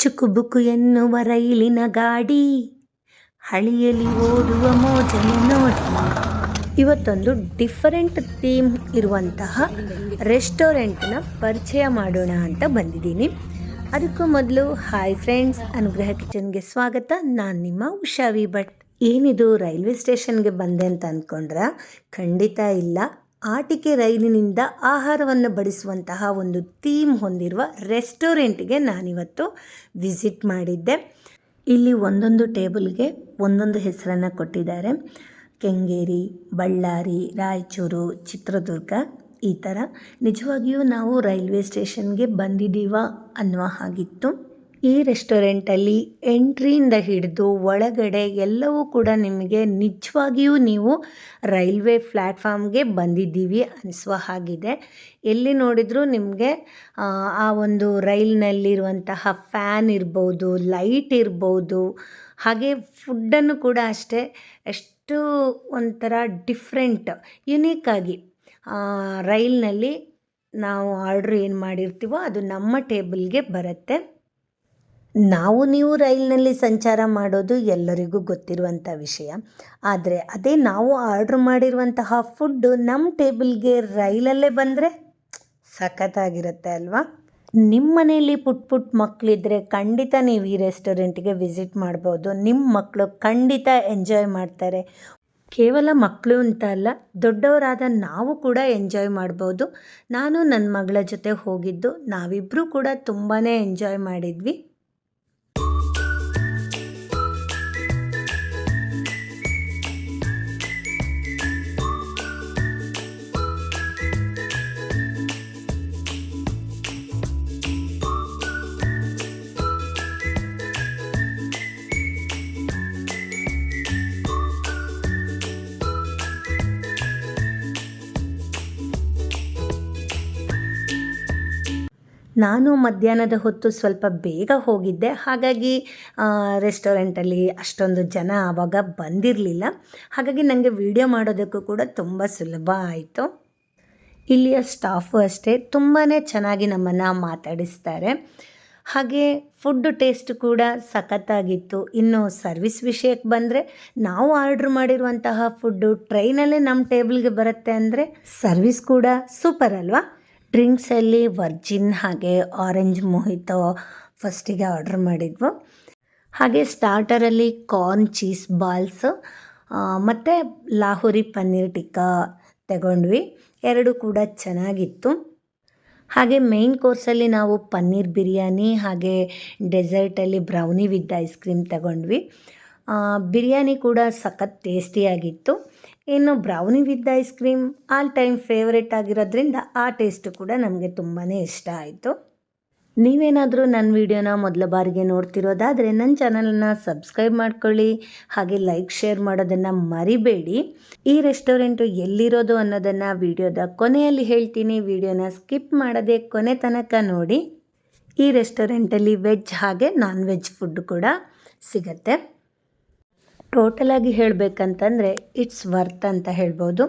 ಚುಕುಬುಕು ಎನ್ನುವ ರೈಲಿನ ಗಾಡಿ ಹಳಿಯಲ್ಲಿ ಓಡುವ ಮೋಜನ ನೋಡಿ. ಇವತ್ತೊಂದು ಡಿಫರೆಂಟ್ ಥೀಮ್ ಇರುವಂತಹ ರೆಸ್ಟೋರೆಂಟ್ನ ಪರಿಚಯ ಮಾಡೋಣ ಅಂತ ಬಂದಿದ್ದೀನಿ. ಅದಕ್ಕೂ ಮೊದಲು ಹಾಯ್ ಫ್ರೆಂಡ್ಸ್, ಅನುಗ್ರಹ ಕಿಚನ್ಗೆ ಸ್ವಾಗತ. ನಾನು ನಿಮ್ಮ ಉಷಾವಿ ಭಟ್. ಏನಿದು ರೈಲ್ವೆ ಸ್ಟೇಷನ್ಗೆ ಬಂದೆ ಅಂತ ಅಂದ್ಕೊಂಡ್ರ? ಖಂಡಿತ ಇಲ್ಲ. ಆಟಿಕೆ ರೈಲಿನಿಂದ ಆಹಾರವನ್ನು ಬಡಿಸುವಂತಹ ಒಂದು ಥೀಮ್ ಹೊಂದಿರುವ ರೆಸ್ಟೋರೆಂಟ್ಗೆ ನಾನಿವತ್ತು ವಿಸಿಟ್ ಮಾಡಿದ್ದೆ. ಇಲ್ಲಿ ಒಂದೊಂದು ಟೇಬಲ್ಗೆ ಒಂದೊಂದು ಹೆಸರನ್ನು ಕೊಟ್ಟಿದ್ದಾರೆ. ಕೆಂಗೇರಿ, ಬಳ್ಳಾರಿ, ರಾಯಚೂರು, ಚಿತ್ರದುರ್ಗ ಈ ಥರ. ನಿಜವಾಗಿಯೂ ನಾವು ರೈಲ್ವೆ ಸ್ಟೇಷನ್ಗೆ ಬಂದಿದ್ದೀವ ಅನ್ನುವ ಹಾಗಿತ್ತು. ಈ ರೆಸ್ಟೋರೆಂಟಲ್ಲಿ ಎಂಟ್ರಿಯಿಂದ ಹಿಡಿದು ಒಳಗಡೆ ಎಲ್ಲವೂ ಕೂಡ ನಿಮಗೆ ನಿಜವಾಗಿಯೂ ನೀವು ರೈಲ್ವೆ ಪ್ಲ್ಯಾಟ್ಫಾರ್ಮ್ಗೆ ಬಂದಿದ್ದೀವಿ ಅನಿಸುವ ಹಾಗಿದೆ. ಎಲ್ಲಿ ನೋಡಿದರೂ ನಿಮಗೆ ಆ ಒಂದು ರೈಲ್ನಲ್ಲಿರುವಂತಹ ಫ್ಯಾನ್ ಇರ್ಬೋದು, ಲೈಟ್ ಇರ್ಬೋದು, ಹಾಗೆ ಫುಡ್ಡನ್ನು ಕೂಡ ಅಷ್ಟೇ ಎಷ್ಟು ಒಂಥರ ಡಿಫ್ರೆಂಟ್ ಯುನೀಕಾಗಿ ರೈಲ್ನಲ್ಲಿ ನಾವು ಆರ್ಡ್ರ್ ಏನು ಮಾಡಿರ್ತೀವೋ ಅದು ನಮ್ಮ ಟೇಬಲ್ಗೆ ಬರುತ್ತೆ. ನಾವು ನೀವು ರೈಲಿನಲ್ಲಿ ಸಂಚಾರ ಮಾಡೋದು ಎಲ್ಲರಿಗೂ ಗೊತ್ತಿರುವಂಥ ವಿಷಯ. ಆದರೆ ಅದೇ ನಾವು ಆರ್ಡ್ರ್ ಮಾಡಿರುವಂತಹ ಫುಡ್ಡು ನಮ್ಮ ಟೇಬಲ್ಗೆ ರೈಲಲ್ಲೇ ಬಂದರೆ ಸಖತ್ತಾಗಿರುತ್ತೆ ಅಲ್ವಾ? ನಿಮ್ಮ ಮನೆಯಲ್ಲಿ ಪುಟ್ಟ ಮಕ್ಕಳಿದ್ರೆ ಖಂಡಿತ ನೀವು ಈ ರೆಸ್ಟೋರೆಂಟ್ಗೆ ವಿಸಿಟ್ ಮಾಡ್ಬೋದು. ನಿಮ್ಮ ಮಕ್ಕಳು ಖಂಡಿತ ಎಂಜಾಯ್ ಮಾಡ್ತಾರೆ. ಕೇವಲ ಮಕ್ಕಳು ಅಂತ ಅಲ್ಲ, ದೊಡ್ಡವರಾದ ನಾವು ಕೂಡ ಎಂಜಾಯ್ ಮಾಡ್ಬೋದು. ನಾನು ನನ್ನ ಮಗಳ ಜೊತೆ ಹೋಗಿದ್ದು, ನಾವಿಬ್ಬರೂ ಕೂಡ ತುಂಬಾ ಎಂಜಾಯ್ ಮಾಡಿದ್ವಿ. ನಾನು ಮಧ್ಯಾಹ್ನದ ಹೊತ್ತು ಸ್ವಲ್ಪ ಬೇಗ ಹೋಗಿದ್ದೆ, ಹಾಗಾಗಿ ರೆಸ್ಟೋರೆಂಟಲ್ಲಿ ಅಷ್ಟೊಂದು ಜನ ಆವಾಗ ಬಂದಿರಲಿಲ್ಲ. ಹಾಗಾಗಿ ನನಗೆ ವಿಡಿಯೋ ಮಾಡೋದಕ್ಕೂ ಕೂಡ ತುಂಬ ಸುಲಭ ಆಯಿತು. ಇಲ್ಲಿಯ ಸ್ಟಾಫು ಅಷ್ಟೇ ತುಂಬಾ ಚೆನ್ನಾಗಿ ನಮ್ಮನ್ನು ಮಾತಾಡಿಸ್ತಾರೆ. ಹಾಗೆ ಫುಡ್ಡು ಟೇಸ್ಟ್ ಕೂಡ ಸಖತ್ತಾಗಿತ್ತು. ಇನ್ನು ಸರ್ವಿಸ್ ವಿಷಯಕ್ಕೆ ಬಂದರೆ, ನಾವು ಆರ್ಡ್ರ್ ಮಾಡಿರುವಂತಹ ಫುಡ್ಡು ಟ್ರೈನಲ್ಲೇ ನಮ್ಮ ಟೇಬಲ್ಗೆ ಬರುತ್ತೆ ಅಂದರೆ ಸರ್ವಿಸ್ ಕೂಡ ಸೂಪರ್ ಅಲ್ವಾ? ಡ್ರಿಂಕ್ಸಲ್ಲಿ ವರ್ಜಿನ್ ಹಾಗೆ ಆರೆಂಜ್ ಮೊಹಿತೋ ಫಸ್ಟಿಗೆ ಆರ್ಡ್ರ್ ಮಾಡಿದ್ವು. ಹಾಗೆ ಸ್ಟಾರ್ಟರಲ್ಲಿ ಕಾರ್ನ್ ಚೀಸ್ ಬಾಲ್ಸ್ ಮತ್ತು ಲಾಹೋರಿ ಪನ್ನೀರ್ ಟಿಕ್ಕಾ ತಗೊಂಡ್ವಿ. ಎರಡು ಕೂಡ ಚೆನ್ನಾಗಿತ್ತು. ಹಾಗೆ ಮೇಯ್ನ್ ಕೋರ್ಸಲ್ಲಿ ನಾವು ಪನ್ನೀರ್ ಬಿರಿಯಾನಿ ಹಾಗೆ ಡೆಸರ್ಟಲ್ಲಿ ಬ್ರೌನಿ ವಿತ್ ಐಸ್ ಕ್ರೀಮ್ ತಗೊಂಡ್ವಿ. ಬಿರಿಯಾನಿ ಕೂಡ ಸಖತ್ ಟೇಸ್ಟಿಯಾಗಿತ್ತು. ಇನ್ನು brownie with ice cream all time favourite ಆಗಿರೋದ್ರಿಂದ ಆ ಟೇಸ್ಟು ಕೂಡ ನಮಗೆ ತುಂಬಾ ಇಷ್ಟ ಆಯಿತು. ನೀವೇನಾದರೂ ನನ್ನ ವಿಡಿಯೋನ ಮೊದಲ ಬಾರಿಗೆ ನೋಡ್ತಿರೋದಾದರೆ ನನ್ನ ಚಾನಲನ್ನು ಸಬ್ಸ್ಕ್ರೈಬ್ ಮಾಡ್ಕೊಳ್ಳಿ. ಹಾಗೆ ಲೈಕ್ ಶೇರ್ ಮಾಡೋದನ್ನು ಮರಿಬೇಡಿ. ಈ ರೆಸ್ಟೋರೆಂಟು ಎಲ್ಲಿರೋದು ಅನ್ನೋದನ್ನು ವಿಡಿಯೋದ ಕೊನೆಯಲ್ಲಿ ಹೇಳ್ತೀನಿ. ವಿಡಿಯೋನ ಸ್ಕಿಪ್ ಮಾಡದೆ ಕೊನೆ ತನಕ ನೋಡಿ. ಈ ರೆಸ್ಟೋರೆಂಟಲ್ಲಿ ವೆಜ್ ಹಾಗೆ ನಾನ್ ವೆಜ್ ಫುಡ್ ಕೂಡ ಸಿಗತ್ತೆ. ಟೋಟಲಾಗಿ ಹೇಳಬೇಕಂತಂದರೆ ಇಟ್ಸ್ ವರ್ತ್ ಅಂತ ಹೇಳ್ಬೋದು.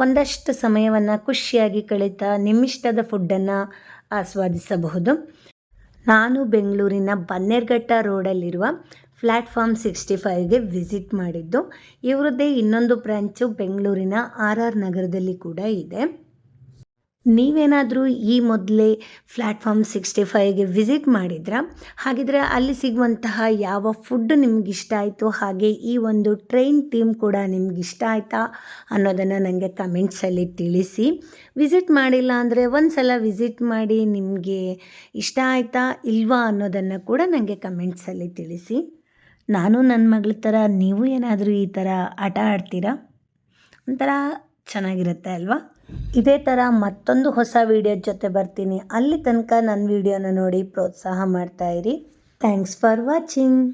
ಒಂದಷ್ಟು ಸಮಯವನ್ನು ಖುಷಿಯಾಗಿ ಕಳೀತಾ ನಿಮ್ಮಿಷ್ಟದ ಫುಡ್ಡನ್ನು ಆಸ್ವಾದಿಸಬಹುದು. ನಾನು ಬೆಂಗಳೂರಿನ ಬನ್ನೇರುಘಟ್ಟ ರೋಡಲ್ಲಿರುವ ಪ್ಲ್ಯಾಟ್ಫಾರ್ಮ್ 65ಗೆ ವಿಸಿಟ್ ಮಾಡಿದ್ದು. ಇವರದ್ದೇ ಇನ್ನೊಂದು ಬ್ರ್ಯಾಂಚು ಬೆಂಗಳೂರಿನ RR ನಗರದಲ್ಲಿ ಕೂಡ ಇದೆ. ನೀವೇನಾದರೂ ಈ ಮೊದಲೇ ಪ್ಲ್ಯಾಟ್ಫಾರ್ಮ್ 65ಗೆ ವಿಸಿಟ್ ಮಾಡಿದ್ರಾ? ಹಾಗಿದ್ರೆ ಅಲ್ಲಿ ಸಿಗುವಂತಹ ಯಾವ ಫುಡ್ ನಿಮಗಿಷ್ಟ ಆಯಿತು, ಹಾಗೆ ಈ ಒಂದು ಟ್ರೈನ್ ಥೀಮ್ ಕೂಡ ನಿಮಗಿಷ್ಟ ಆಯಿತಾ ಅನ್ನೋದನ್ನು ನನಗೆ ಕಮೆಂಟ್ಸಲ್ಲಿ ತಿಳಿಸಿ. ವಿಸಿಟ್ ಮಾಡಿಲ್ಲ ಅಂದರೆ ಒಂದು ಸಲ ವಿಸಿಟ್ ಮಾಡಿ ನಿಮಗೆ ಇಷ್ಟ ಆಯಿತಾ ಇಲ್ವಾ ಅನ್ನೋದನ್ನು ಕೂಡ ನನಗೆ ಕಮೆಂಟ್ಸಲ್ಲಿ ತಿಳಿಸಿ. ನಾನು ನನ್ನ ಮಗಳ ಥರ ನೀವು ಏನಾದರೂ ಈ ಥರ ಆಟ ಆಡ್ತೀರಾ? ಒಂಥರ ಚೆನ್ನಾಗಿರುತ್ತೆ ಅಲ್ವಾ? ಇದೇ ಥರ ಮತ್ತೊಂದು ಹೊಸ ವಿಡಿಯೋದ ಜೊತೆ ಬರ್ತೀನಿ. ಅಲ್ಲಿ ತನಕ ನನ್ನ ವಿಡಿಯೋನ ನೋಡಿ ಪ್ರೋತ್ಸಾಹ ಮಾಡ್ತಾಯಿರಿ. Thanks for watching.